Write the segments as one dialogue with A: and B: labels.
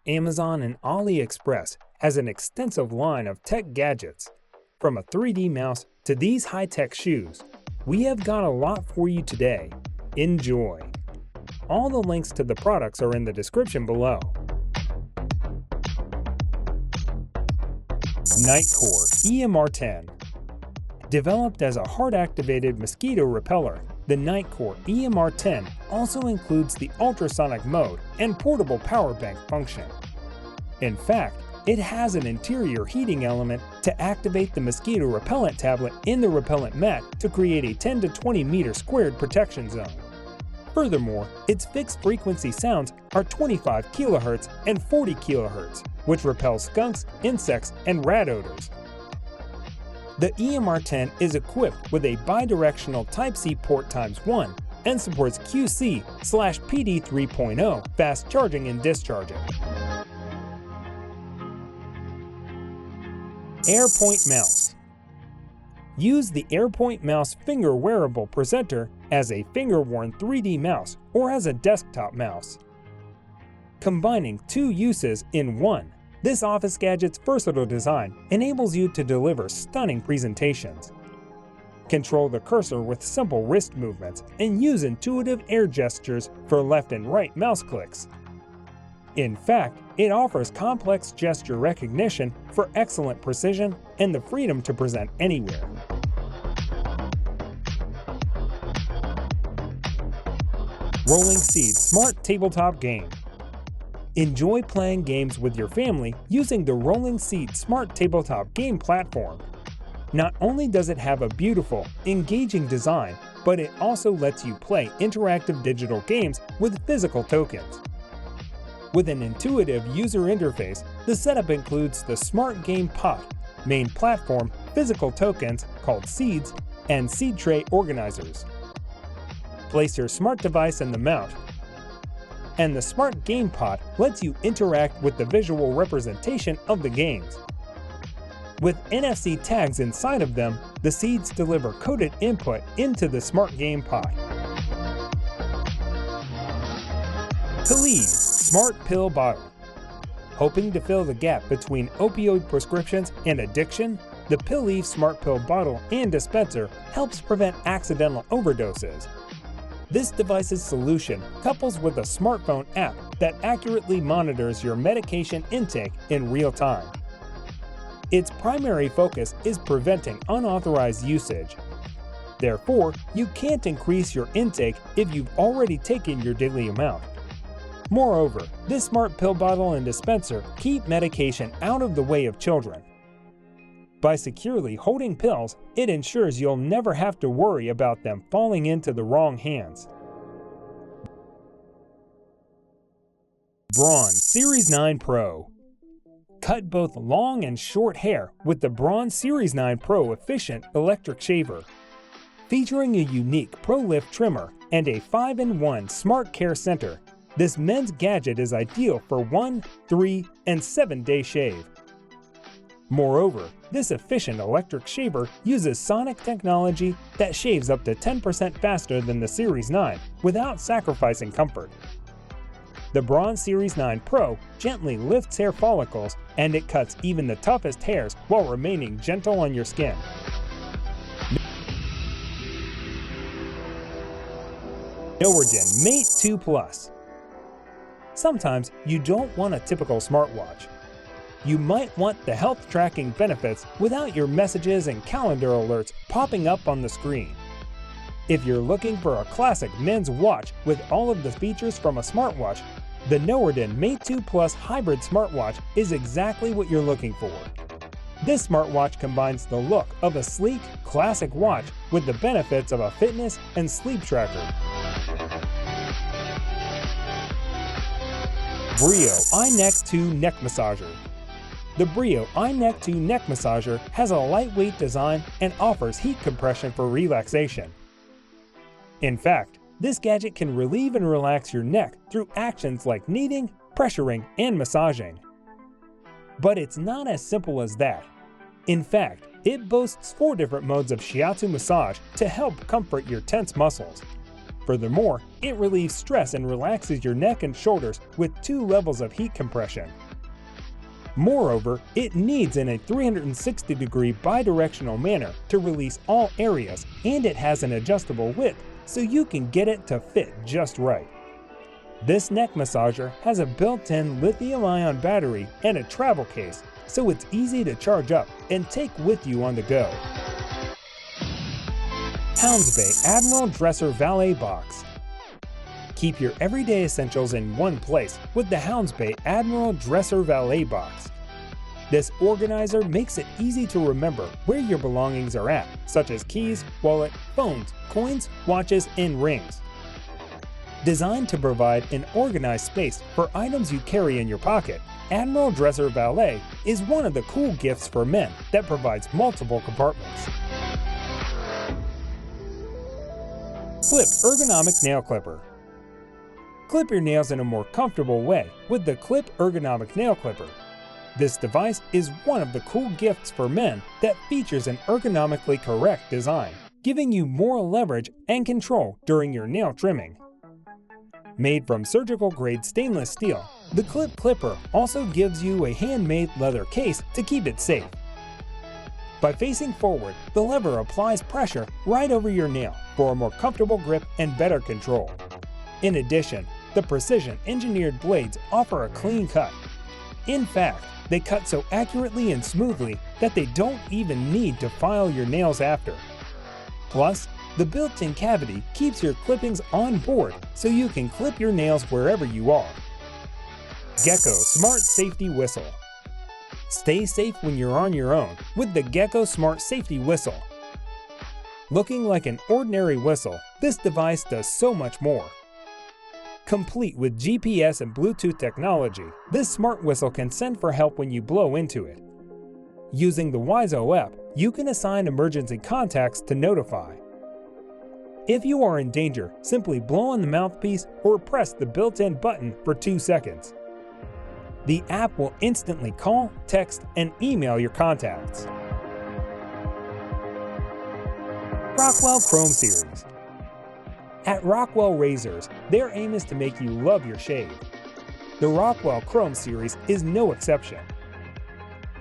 A: Amazon and Aliexpress has an extensive line of tech gadgets. From a 3D mouse to these high-tech shoes, we have got a lot for you today. Enjoy! All the links to the products are in the description below. NITECORE EMR10. Developed as a hard-activated mosquito repeller, the NITECORE EMR10 also includes the ultrasonic mode and portable power bank function. In fact, it has an interior heating element to activate the mosquito repellent tablet in the repellent mat to create a 10 to 20 meter squared protection zone. Furthermore, its fixed frequency sounds are 25 kHz and 40 kHz, which repels skunks, insects, and rat odors. The EMR10 is equipped with a bidirectional Type-C port ×1 and supports QC/PD 3.0 fast charging and discharging. AirPoint Mouse. Use the AirPoint Mouse finger wearable presenter as a finger-worn 3D mouse or as a desktop mouse. Combining two uses in one, this office gadget's versatile design enables you to deliver stunning presentations. Control the cursor with simple wrist movements and use intuitive air gestures for left and right mouse clicks. In fact, it offers complex gesture recognition for excellent precision and the freedom to present anywhere. Rolling Seed Smart Tabletop Game. Enjoy playing games with your family using the Rolling Seed Smart Tabletop Game platform. Not only does it have a beautiful, engaging design, but it also lets you play interactive digital games with physical tokens. With an intuitive user interface, the setup includes the Smart Game Pot, main platform, physical tokens called seeds, and seed tray organizers. Place your smart device in the mount, and the Smart Game Pot lets you interact with the visual representation of the games. With NFC tags inside of them, the seeds deliver coded input into the Smart Game Pot. Pilleve Smart Pill Bottle. Hoping to fill the gap between opioid prescriptions and addiction? The Pilleve Smart Pill Bottle and dispenser helps prevent accidental overdoses. This device's solution couples with a smartphone app that accurately monitors your medication intake in real time. Its primary focus is preventing unauthorized usage. Therefore, you can't increase your intake if you've already taken your daily amount. Moreover, this smart pill bottle and dispenser keep medication out of the way of children. By securely holding pills, it ensures you'll never have to worry about them falling into the wrong hands. Braun Series 9 Pro. Cut both long and short hair with the Braun Series 9 Pro Efficient Electric Shaver. Featuring a unique Pro Lift trimmer and a 5-in-1 Smart Care Center, this men's gadget is ideal for 1, 3, and 7-day shave. Moreover, this efficient electric shaver uses sonic technology that shaves up to 10% faster than the Series 9 without sacrificing comfort. The Braun Series 9 Pro gently lifts hair follicles, and it cuts even the toughest hairs while remaining gentle on your skin. NOERDEN Mate2 Plus. Sometimes you don't want a typical smartwatch. You might want the health tracking benefits without your messages and calendar alerts popping up on the screen. If you're looking for a classic men's watch with all of the features from a smartwatch, the NOERDEN Mate2 Plus Hybrid Smartwatch is exactly what you're looking for. This smartwatch combines the look of a sleek, classic watch with the benefits of a fitness and sleep tracker. Breo iNeck2 Neck Massager. The Breo iNeck2 Neck Massager has a lightweight design and offers heat compression for relaxation. In fact, this gadget can relieve and relax your neck through actions like kneading, pressuring, and massaging. But it's not as simple as that. In fact, it boasts 4 different modes of shiatsu massage to help comfort your tense muscles. Furthermore, it relieves stress and relaxes your neck and shoulders with 2 levels of heat compression. Moreover, it kneads in a 360-degree bidirectional manner to release all areas, and it has an adjustable width so you can get it to fit just right. This neck massager has a built-in lithium-ion battery and a travel case, so it's easy to charge up and take with you on the go. HOUNDSBAY Admiral Dresser Valet Box. Keep your everyday essentials in one place with the HOUNDSBAY Admiral Dresser Valet Box. This organizer makes it easy to remember where your belongings are at, such as keys, wallet, phones, coins, watches, and rings. Designed to provide an organized space for items you carry in your pocket, Admiral Dresser Valet is one of the cool gifts for men that provides multiple compartments. Klhip Ergonomic Nail Clipper. Clip your nails in a more comfortable way with the Klhip Ergonomic Nail Clipper. This device is one of the cool gifts for men that features an ergonomically correct design, giving you more leverage and control during your nail trimming. Made from surgical-grade stainless steel, the Klhip Clipper also gives you a handmade leather case to keep it safe. By facing forward, the lever applies pressure right over your nail for a more comfortable grip and better control. In addition, the precision-engineered blades offer a clean cut. In fact, they cut so accurately and smoothly that they don't even need to file your nails after. Plus, the built-in cavity keeps your clippings on board so you can clip your nails wherever you are. GEKO Smart Safety Whistle. Stay safe when you're on your own with the GEKO Smart Safety Whistle. Looking like an ordinary whistle, this device does so much more. Complete with GPS and Bluetooth technology, this smart whistle can send for help when you blow into it. Using the WISO app, you can assign emergency contacts to notify. If you are in danger, simply blow on the mouthpiece or press the built-in button for 2 seconds. The app will instantly call, text, and email your contacts. Rockwell Chrome Series. At Rockwell Razors, their aim is to make you love your shave. The Rockwell Chrome Series is no exception.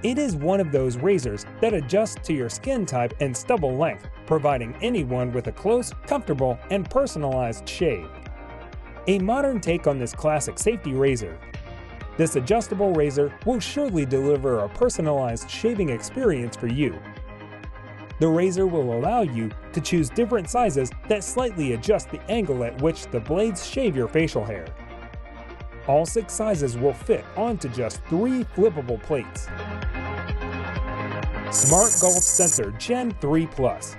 A: It is one of those razors that adjusts to your skin type and stubble length, providing anyone with a close, comfortable, and personalized shave. A modern take on this classic safety razor. This adjustable razor will surely deliver a personalized shaving experience for you. The razor will allow you to choose different sizes that slightly adjust the angle at which the blades shave your facial hair. All 6 sizes will fit onto just 3 flippable plates. Smart Golf Sensor Gen 3 Plus.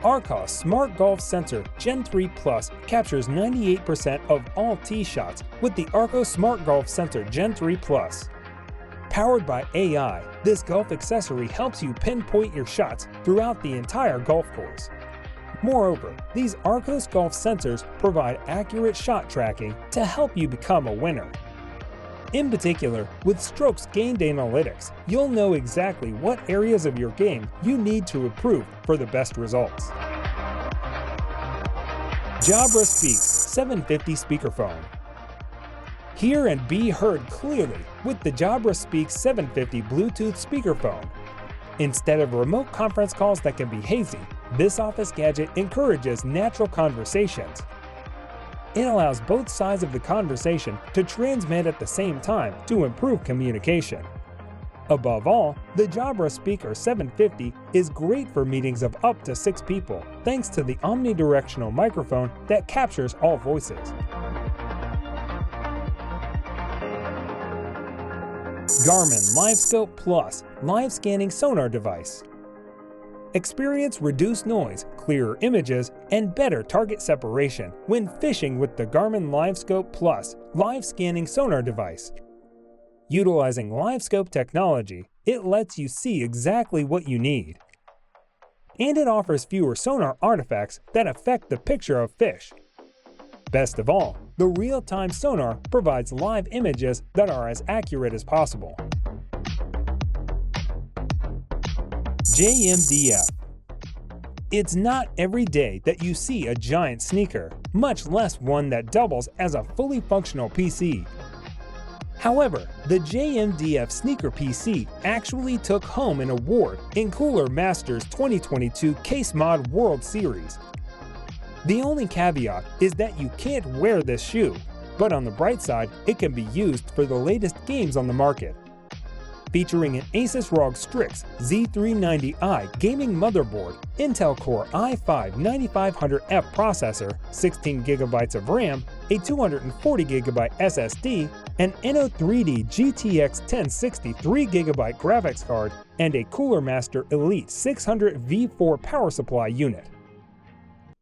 A: Arcos Smart Golf Sensor Gen 3 Plus captures 98% of all tee shots with the Arcos Smart Golf Sensor Gen 3 Plus. Powered by AI, this golf accessory helps you pinpoint your shots throughout the entire golf course. Moreover, these Arcos golf sensors provide accurate shot tracking to help you become a winner. In particular, with strokes gained analytics, you'll know exactly what areas of your game you need to improve for the best results. Jabra Speak 750 Speakerphone. Hear and be heard clearly with the Jabra Speak 750 Bluetooth speakerphone. Instead of remote conference calls that can be hazy, this office gadget encourages natural conversations. It allows both sides of the conversation to transmit at the same time to improve communication. Above all, the Jabra Speaker 750 is great for meetings of up to 6 people thanks to the omnidirectional microphone that captures all voices. Garmin LiveScope Plus live scanning sonar device. Experience reduced noise, clearer images, and better target separation when fishing with the Garmin LiveScope Plus live scanning sonar device. Utilizing LiveScope technology, it lets you see exactly what you need. And it offers fewer sonar artifacts that affect the picture of fish. Best of all, the real-time sonar provides live images that are as accurate as possible. JMDF. It's not every day that you see a giant sneaker, much less one that doubles as a fully functional PC. However, the JMDF sneaker PC actually took home an award in Cooler Master's 2022 Case Mod World Series. The only caveat is that you can't wear this shoe, but on the bright side, it can be used for the latest games on the market. Featuring an Asus ROG Strix Z390i gaming motherboard, Intel Core i5-9500F processor, 16GB of RAM, a 240GB SSD, an Inno3D GTX 1060 3GB graphics card, and a Cooler Master Elite 600 V4 power supply unit.